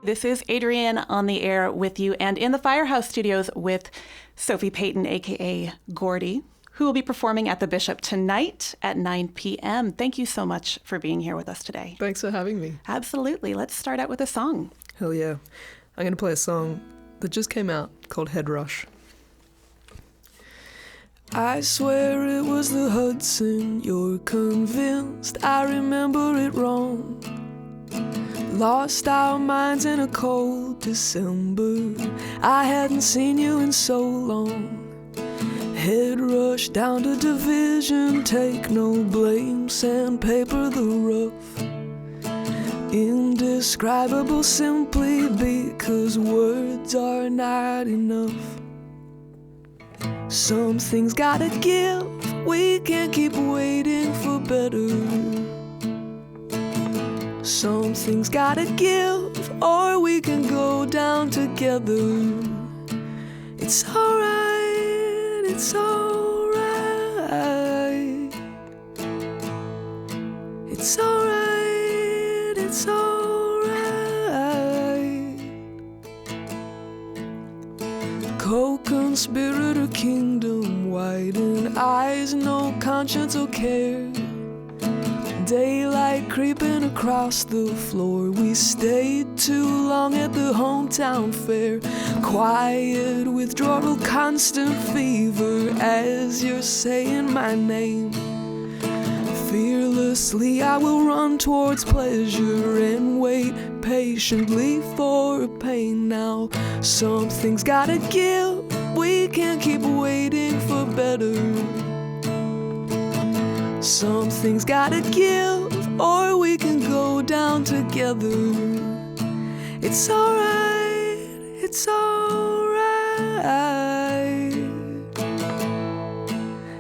This is Adriane on the air with you and in the Firehouse studios with Sophie Payton, a.k.a. Gordi, who will be performing at the Bishop tonight at 9 p.m. Thank you so much for being here with us today. Thanks for having me. Absolutely. Let's start out with a song. Hell yeah. I'm going to play a song that just came out called Head Rush. I swear it was the Hudson, you're convinced I remember it wrong. Lost our minds in a cold December, I hadn't seen you in so long. Head rush down to division, take no blame, sandpaper the rough. Indescribable simply because words are not enough. Something's gotta give, we can't keep waiting for better. Something's gotta give, or we can go down together. It's alright, it's alright. It's alright, it's alright. Co-conspirator kingdom, widen eyes, no conscience or care. Daylight creeping across the floor, we stayed too long at the hometown fair. Quiet withdrawal, constant fever as you're saying my name. Fearlessly I will run towards pleasure and wait patiently for pain. Now something's gotta give, we can't keep waiting for better. Something's gotta give, or we can go down together. It's alright, it's alright.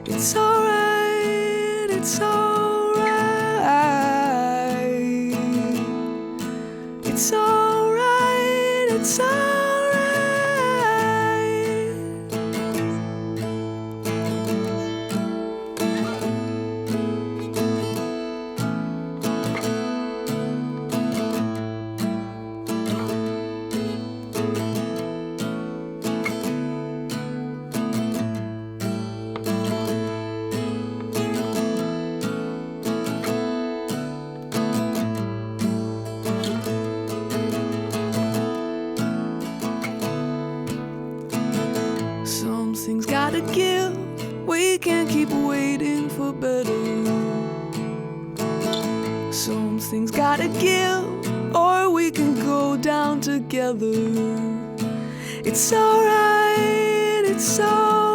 It's alright, it's alright. It's alright, it's alright. Something's gotta give, we can't keep waiting for better. Something's gotta give, or we can go down together. It's alright, it's alright.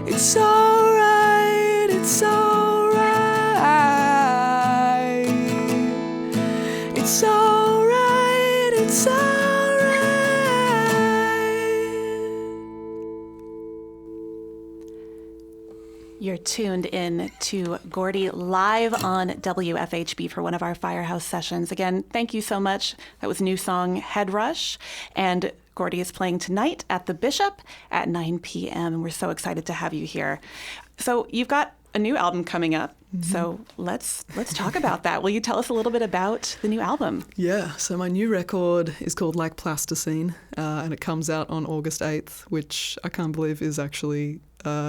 It's alright, it's alright. It's alright, it's alright. You're tuned in to Gordi live on WFHB for one of our Firehouse sessions. Again, thank you so much. That was new song Head Rush. And Gordi is playing tonight at the Bishop at 9 p.m. And we're so excited to have you here. So you've got a new album coming up. Mm-hmm. So let's talk about that. Will you tell us a little bit about the new album? Yeah, so my new record is called Like Plasticine, and it comes out on August 8th, which I can't believe is actually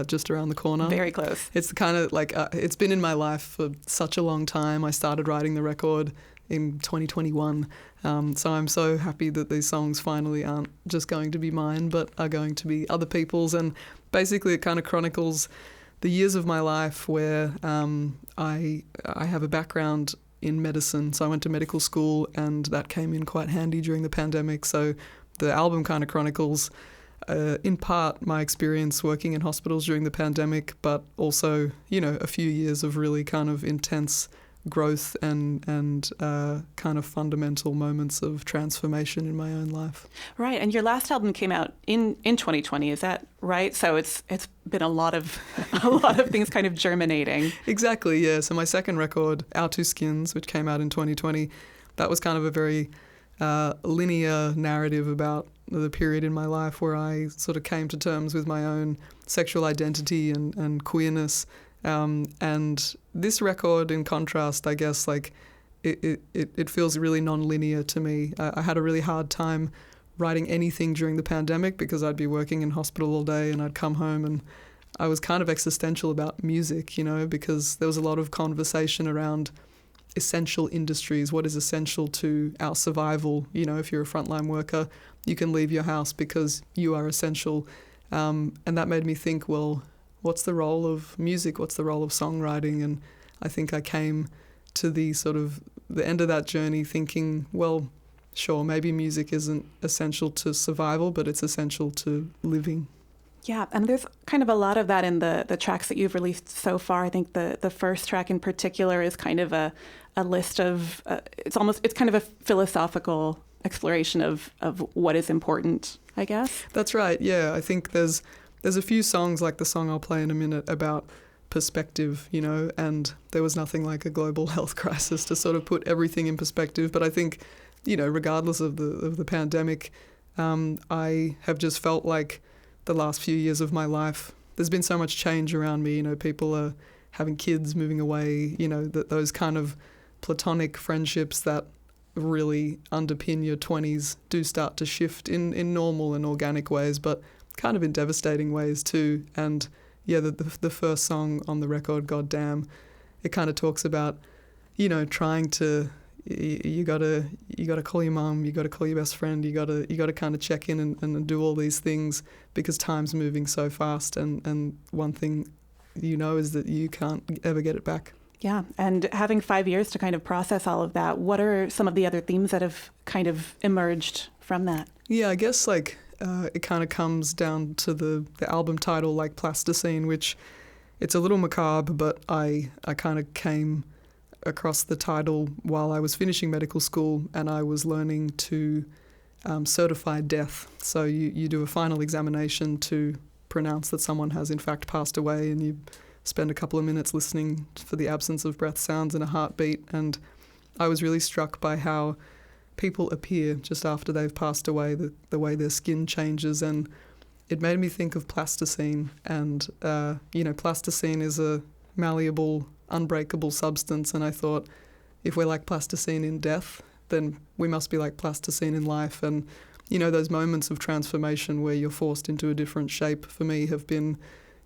just around the corner. Very close. It's the kind of like, it's been in my life for such a long time. I started writing the record in 2021. So I'm so happy that these songs finally aren't just going to be mine, but are going to be other people's. And basically it kind of chronicles the years of my life where I have a background in medicine. So I went to medical school and that came in quite handy during the pandemic. So the album kind of chronicles in part my experience working in hospitals during the pandemic, but also, you know, a few years of really kind of intense growth and kind of fundamental moments of transformation in my own life. Right, and your last album came out in 2020, is that right? So it's been a lot of things kind of germinating. Exactly, yeah. So my second record, Our Two Skins, which came out in 2020, that was kind of a very linear narrative about the period in my life where I sort of came to terms with my own sexual identity and queerness. And this record, in contrast, I guess, like, it feels really non-linear to me. I had a really hard time writing anything during the pandemic because I'd be working in hospital all day and I'd come home and I was kind of existential about music, you know, because there was a lot of conversation around essential industries, what is essential to our survival. You know, if you're a frontline worker, you can leave your house because you are essential. And that made me think, well, what's the role of music? What's the role of songwriting? And I think I came to the sort of the end of that journey thinking, well, sure, maybe music isn't essential to survival, but it's essential to living. Yeah, and there's kind of a lot of that in the tracks that you've released so far. I think the first track in particular is kind of a list of, it's kind of a philosophical exploration of what is important, I guess. That's right, yeah. I think there's a few songs, like the song I'll play in a minute, about perspective, you know, and there was nothing like a global health crisis to sort of put everything in perspective. But I think, you know, regardless of the pandemic, I have just felt like the last few years of my life, there's been so much change around me. You know, people are having kids, moving away, you know, those kind of platonic friendships that really underpin your 20s do start to shift in normal and organic ways, but kind of in devastating ways too. And yeah, the first song on the record, Goddamn, it kind of talks about, you know, trying to, you gotta call your mom, you gotta call your best friend, you gotta kind of check in and do all these things because time's moving so fast, and one thing you know is that you can't ever get it back. Yeah, and having 5 years to kind of process all of that, what are some of the other themes that have kind of emerged from that? Yeah, I guess like it kind of comes down to the album title, Like Plasticine, which it's a little macabre, but I kind of came across the title while I was finishing medical school and I was learning to certify death. So you do a final examination to pronounce that someone has in fact passed away, and you spend a couple of minutes listening for the absence of breath sounds and a heartbeat. And I was really struck by how people appear just after they've passed away, the way their skin changes. And it made me think of plasticine. And, you know, plasticine is a malleable, unbreakable substance. And I thought, if we're like plasticine in death, then we must be like plasticine in life. And, you know, those moments of transformation where you're forced into a different shape for me have been,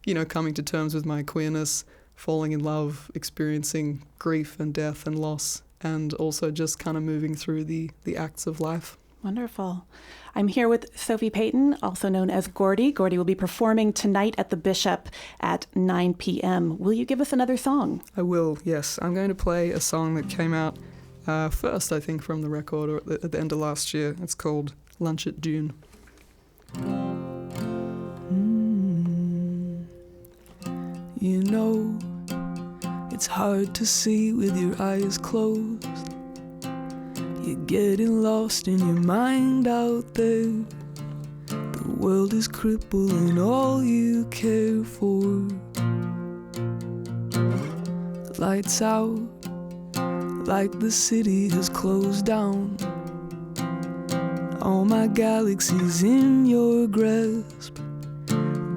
you know, coming to terms with my queerness, falling in love, experiencing grief and death and loss, and also just kind of moving through the acts of life. Wonderful. I'm here with Sophie Payton, also known as Gordi. Gordi will be performing tonight at the Bishop at 9 p.m. Will you give us another song? I will, yes. I'm going to play a song that came out first, I think, from the record, or at the end of last year. It's called Lunch at Dune. You know, it's hard to see with your eyes closed. You're getting lost in your mind out there. The world is crippling all you care for. The lights out, like the city has closed down. All my galaxies in your grasp.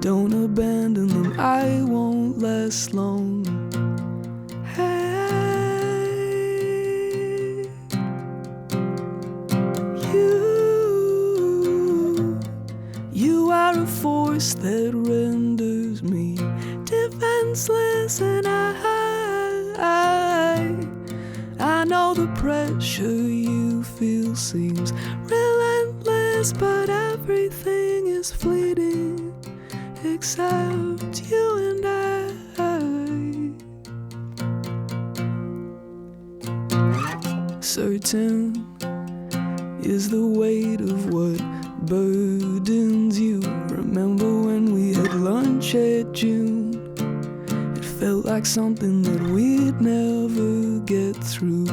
Don't abandon them, I won't last long. Hey, you are a force that renders me defenseless, and I know the pressure you feel seems relentless, but everything is fleeting except you and I. Certain is the weight of what burdens you. Remember when we had lunch at June? It felt like something that we'd never get through.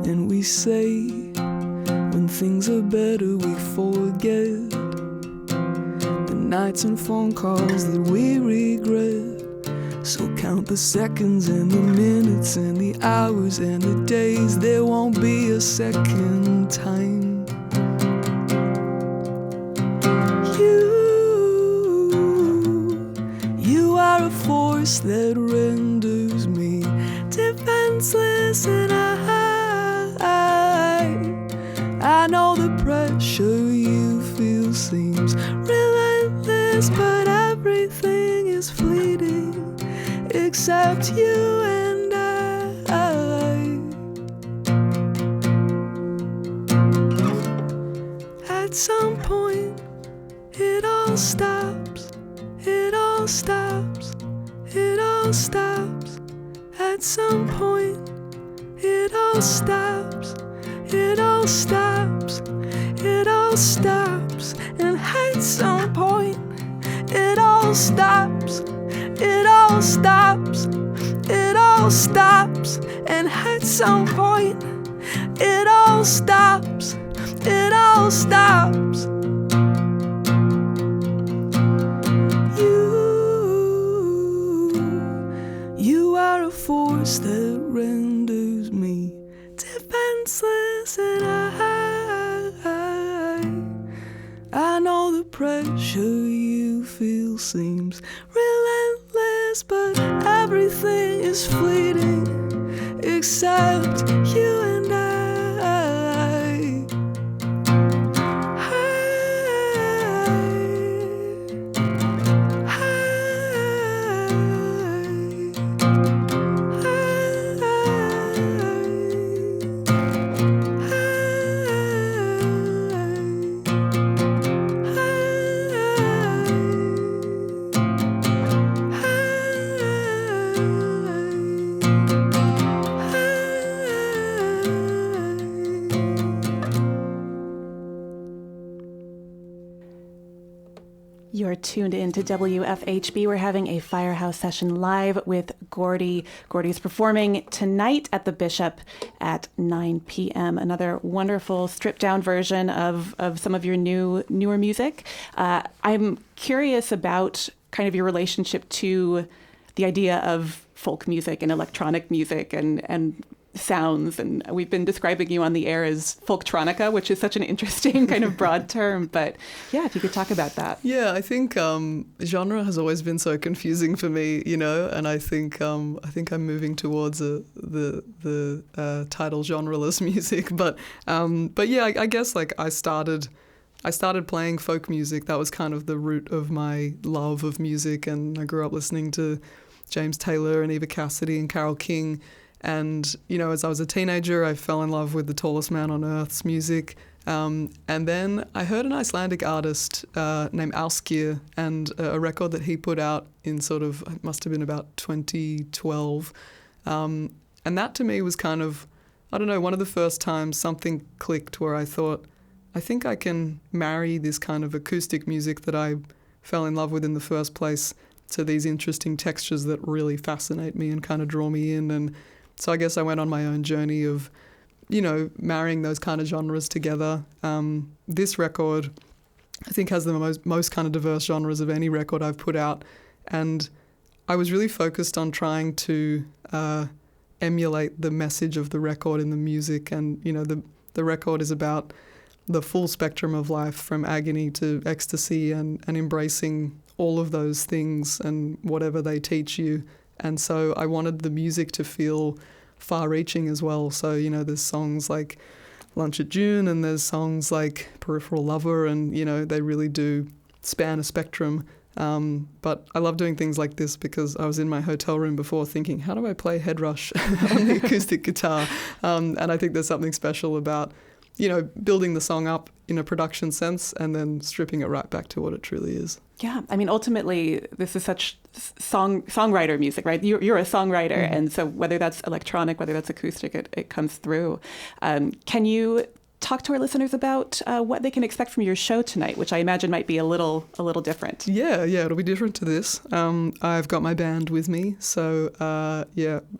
And we say, when things are better we forget the nights and phone calls that we regret. So count the seconds and the minutes and the hours and the days. There won't be a second time. You are a force that renders me defenseless. defenseless and I know the pressure you feel seems relentless, but everything is fleeting except you and I. At some point it all stops, it all stops, it all stops. At some point it all stops, it all stops, it all stops. And at some point it all stops, it all stops, it all stops. And at some point it all stops, it all stops. You are a force that renders me defenseless, and I know the pressure you feel seems relentless, but everything is fleeting except you and I. You're tuned in to WFHB. We're having a Firehouse Session live with Gordi. Gordi is performing tonight at the Bishop at 9 p.m. Another wonderful stripped-down version of some of your newer music. I'm curious about kind of your relationship to the idea of folk music and electronic music and sounds, and we've been describing you on the air as folktronica, which is such an interesting kind of broad term, but yeah, if you could talk about that. Yeah, I think genre has always been so confusing for me, you know, and I think I'm moving towards the title genreless music, but yeah, I guess like I started playing folk music. That was kind of the root of my love of music, and I grew up listening to James Taylor and Eva Cassidy and Carole King. And, you know, as I was a teenager, I fell in love with the Tallest Man on Earth's music. And then I heard an Icelandic artist named Ásgeir, and a record that he put out in it must have been about 2012. And that to me was kind of, I don't know, one of the first times something clicked where I thought, I think I can marry this kind of acoustic music that I fell in love with in the first place to these interesting textures that really fascinate me and kind of draw me in. And so I guess I went on my own journey of, you know, marrying those kind of genres together. This record, I think, has the most kind of diverse genres of any record I've put out. And I was really focused on trying to emulate the message of the record in the music. And, you know, the record is about the full spectrum of life, from agony to ecstasy, and embracing all of those things and whatever they teach you. And so I wanted the music to feel far-reaching as well. So, you know, there's songs like Lunch at June, and there's songs like Peripheral Lover, and, you know, they really do span a spectrum. But I love doing things like this because I was in my hotel room before thinking, how do I play Head Rush on the acoustic guitar? And I think there's something special about, you know, building the song up in a production sense and then stripping it right back to what it truly is. Yeah, I mean, ultimately, this is such songwriter music, right? You're a songwriter, and so whether that's electronic, whether that's acoustic, it comes through. Can you talk to our listeners about what they can expect from your show tonight, which I imagine might be a little different? Yeah, it'll be different to this. I've got my band with me, so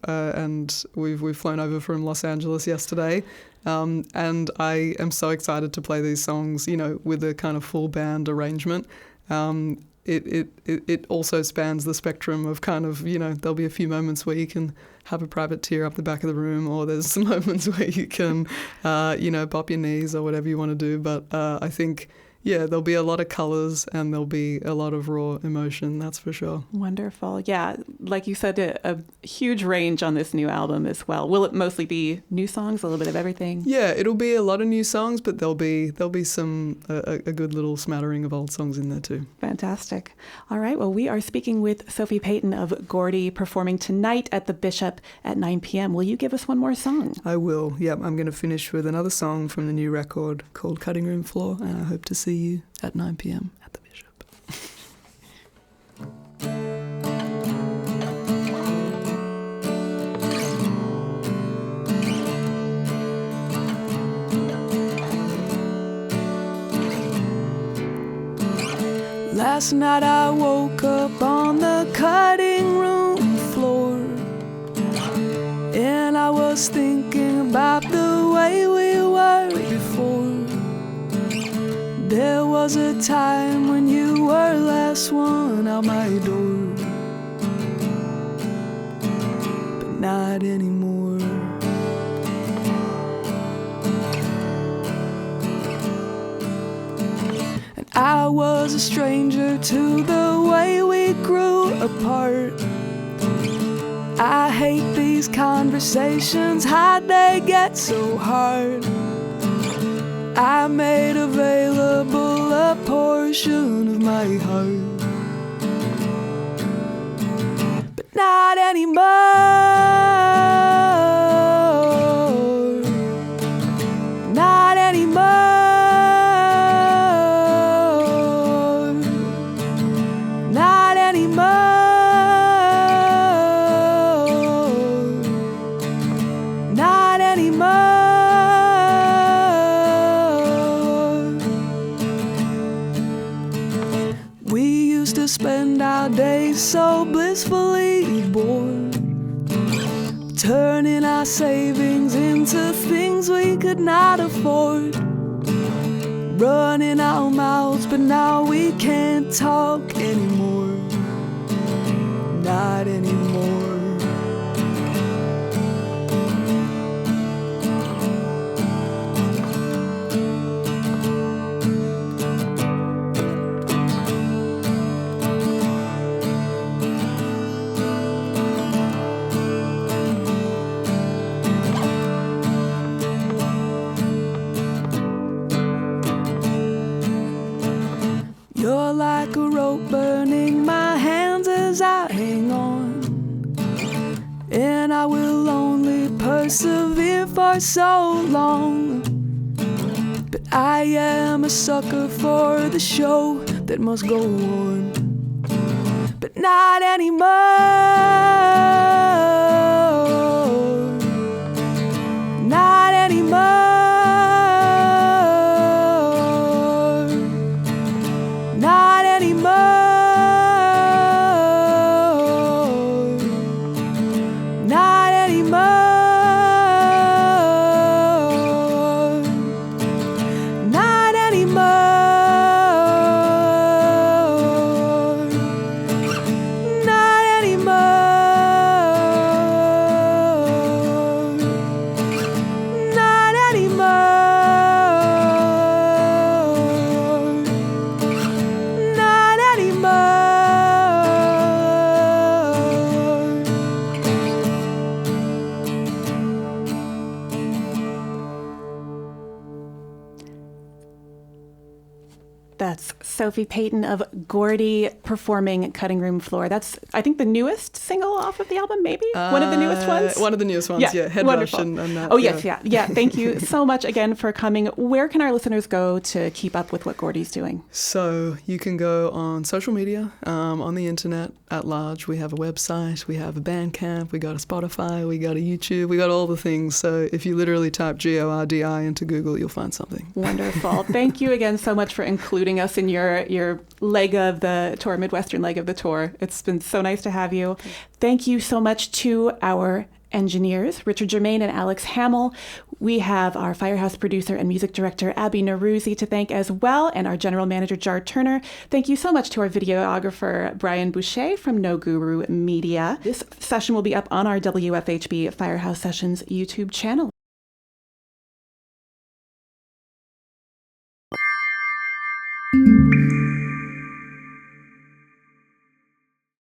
and we've flown over from Los Angeles yesterday. And I am so excited to play these songs, you know, with a kind of full band arrangement. It also spans the spectrum of kind of, you know, there'll be a few moments where you can have a private tear up the back of the room, or there's some moments where you can, you know, bop your knees or whatever you want to do. But I think Yeah, there'll be a lot of colors and there'll be a lot of raw emotion, that's for sure. Wonderful. Yeah, like you said, a huge range on this new album as well. Will it mostly be new songs, a little bit of everything? Yeah, it'll be a lot of new songs, but there'll be some a good little smattering of old songs in there too. Fantastic. All right, well, we are speaking with Sophie Payton of Gordi, performing tonight at the Bishop at 9 p.m. Will you give us one more song? I will. Yeah, I'm going to finish with another song from the new record called Cutting Room Floor, and I hope to see you at 9 p.m. at the Bishop. Last night I woke up on the cutting room floor, and I was thinking about the way we were before. There was a time when you were last one out my door, but not anymore. And I was a stranger to the way we grew apart. I hate these conversations, how'd they get so hard? I made available a portion of my heart, but not anymore. Not anymore. Not anymore. Not anymore. To spend our days so blissfully bored, turning our savings into things we could not afford, running our mouths, but now we can't talk anymore. Not anymore. You're like a rope burning my hands as I hang on, and I will only persevere for so long. But I am a sucker for the show that must go on, but not anymore. Not anymore. Not anymore. Not anymore. Not anymore. Not anymore. Not anymore. That's Sophie Payton of Gordi performing Cutting Room Floor. That's, I think, the newest single off of the album, maybe? One of the newest ones? One of the newest ones, yeah. Head Wonderful. Rush and that. Oh, yes, yeah. Thank you so much again for coming. Where can our listeners go to keep up with what Gordi's doing? So you can go on social media, on the internet at large. We have a website, we have a Bandcamp, we got a Spotify, we got a YouTube, we got all the things. So if you literally type Gordi into Google, you'll find something. Wonderful. Thank you again so much for including us in your leg of the tour, Midwestern leg of the tour. It's been so nice to have you. Thank you so much to our engineers, Richard Germain and Alex Hamill. We have our Firehouse producer and music director, Abby Naruzi, to thank as well, and our general manager, Jar Turner. Thank you so much to our videographer, Brian Boucher from No Guru Media. This session will be up on our WFHB Firehouse Sessions YouTube channel.